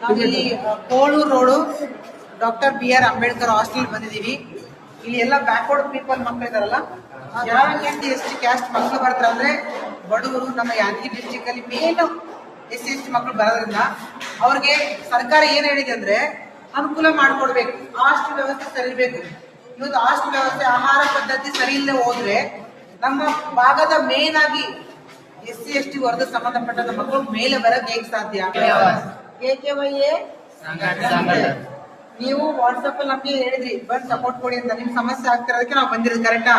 ನಾವಿಲ್ಲಿ Koluru road doctor BR Ambedkar hostel ಬಂದಿದ್ದೀವಿ. ಇಲ್ಲಿ ಎಲ್ಲ ಬ್ಯಾಕ್ವರ್ಡ್ ಪೀಪಲ್ ಮಕ್ಕಳು ಇದಾರಲ್ಲ, ಯಾವ SC ಕ್ಯಾಸ್ಟ್ ಮಕ್ಕಳು ಬರ್ತಾರೆ ಅಂದ್ರೆ ಬಡವರು. ನಮ್ಮ ಯಾದಗಿರಿ ಡಿಸ್ಟಿಕ್ ಅಲ್ಲಿ ಮೇನ್ SC ST ಮಕ್ಕಳು ಬರೋದ್ರಿಂದ ಅವ್ರಿಗೆ ಸರ್ಕಾರ ಏನ್ ಹೇಳಿದೆ ಅಂದ್ರೆ ಅನುಕೂಲ ಮಾಡ್ಕೊಡ್ಬೇಕು, ಹಾಸ್ಟೆಲ್ ವ್ಯವಸ್ಥೆ ಸರಿ ಇರಬೇಕು. ಇವತ್ತು ಹಾಸ್ಟೆಲ್ ವ್ಯವಸ್ಥೆ, ಆಹಾರ ಪದ್ಧತಿ ಸರಿ ಇಲ್ಲದೆ ಹೋದ್ರೆ ನಮ್ಮ ಭಾಗದ ಮೇನ್ ಆಗಿ SC ST ವರ್ಗದ ಸಂಬಂಧಪಟ್ಟ ಮಕ್ಕಳು ಮೇಲೆ ಬರಕ್ ಹೇಗೆ ಸಾಧ್ಯ? KKYA ನೀವು ವಾಟ್ಸಪ್ ಅಲ್ಲಿ ನಮ್ಗೆ ಹೇಳಿದ್ರಿ ಬಂದ್ ಸಪೋರ್ಟ್ ಕೊಡಿ ಅಂತ. ನಿಮ್ ಸಮಸ್ಯೆ ಆಗ್ತಿರೋದಕ್ಕೆ ನಾವು ಬಂದಿರೋದು, ಕರೆಕ್ಟಾ?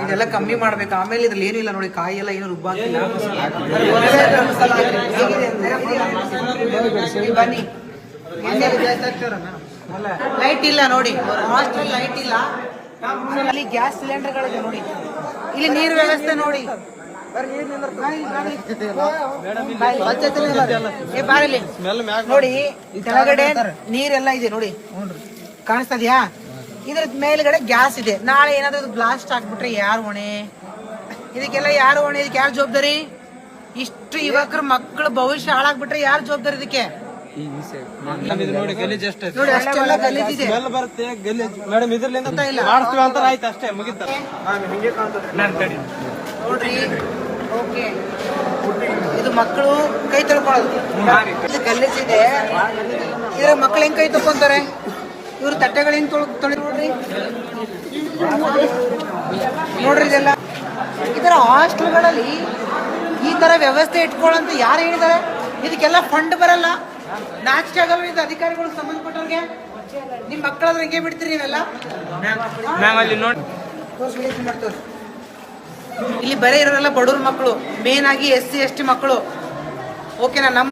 ಇದೆಲ್ಲ ಕಮ್ಮಿ ಮಾಡ್ಬೇಕು. ಆಮೇಲೆ ಇದ್ರಲ್ಲಿ ಏನೂ ಇಲ್ಲ ನೋಡಿ, ಕಾಯಿ ಎಲ್ಲ ಏನು ರುಬ್ಬಾಕಿಲ್ಲ. ಬನ್ನಿ, ಲೈಟ್ ಇಲ್ಲ ನೋಡಿ, ಹಾಸ್ಟೆಲ್ ಲೈಟ್ ಇಲ್ಲ. ಅಲ್ಲಿ ಗ್ಯಾಸ್ ಸಿಲಿಂಡರ್ಗಳಿದೆ ನೋಡಿ, ಇಲ್ಲಿ ನೀರು ವ್ಯವಸ್ಥೆ ನೋಡಿ. ನೋಡಿ ಕೆಳಗಡೆ ನೀರೆಲ್ಲ ಇದೆ ನೋಡಿ, ಕಾಣಿಸ್ತದ್ಯಾ? ಇದ್ರ ಮೇಲ್ಗಡೆ ಗ್ಯಾಸ್ ಇದೆ. ನಾಳೆ ಏನಾದ್ರು ಬ್ಲಾಸ್ಟ್ ಆಗ್ಬಿಟ್ರೆ ಯಾರು ಹೊಣೆ? ಇದಕ್ಕೆಲ್ಲ ಯಾರು ಹೊಣೆ? ಇದಕ್ಕೆ ಯಾರು ಜವಾಬ್ದಾರಿ? ಇಷ್ಟು ಯುವಕರು ಮಕ್ಕಳು ಭವಿಷ್ಯ ಹಾಳಾಗ್ಬಿಟ್ರೆ ಯಾರು ಜವಾಬ್ದಾರಿ ಇದಕ್ಕೆ? ನೋಡಿ ಅಷ್ಟೆಲ್ಲ ಗಲೀಜಿದೆ. ನೋಡ್ರಿ, ಓಕೆ, ಇದು ಮಕ್ಕಳು ಕೈ ತೊಳ್ಕೊಳ್ಳೋದು ಗಲೀಜಿದೆ. ಇದ್ರ ಮಕ್ಳು ಹೆಂಗ್ ಕೈ ತೊಳ್ಕೊಂತಾರೆ? ಇವ್ರ ತಟ್ಟೆಗಳು ಹೆಂಗ್ ತೊಳಿ ನೋಡ್ರಿ, ನೋಡ್ರಿ ಇದೆಲ್ಲ. ಇದರ ಹಾಸ್ಟೆಲ್ಗಳಲ್ಲಿ ಈ ತರ ವ್ಯವಸ್ಥೆ ಇಟ್ಕೊಳ್ಳಂತ ಯಾರು ಹೇಳಿದ್ದಾರೆ? ಇದಕ್ಕೆಲ್ಲ ಫಂಡ್ ಬರಲ್ಲ. ನಾಚಿಕೆ ಆಗಲ್ಲ ಇದು ಅಧಿಕಾರಿಗಳು ಸಂಬಂಧಪಟ್ಟವ್ರಿಗೆ? ನಿಮ್ ಮಕ್ಕಳಾದ್ರೆ ಹೆಂಗೆ ಬಿಡ್ತೀರಿ ನೀವೆಲ್ಲ? ಇಲ್ಲಿ ಬರೀ ಇರೋರೆಲ್ಲ ಬಡವ್ರ ಮಕ್ಕಳು, ಮೇನ್ ಆಗಿ SC ST ಮಕ್ಕಳು. ಓಕೆನಾ?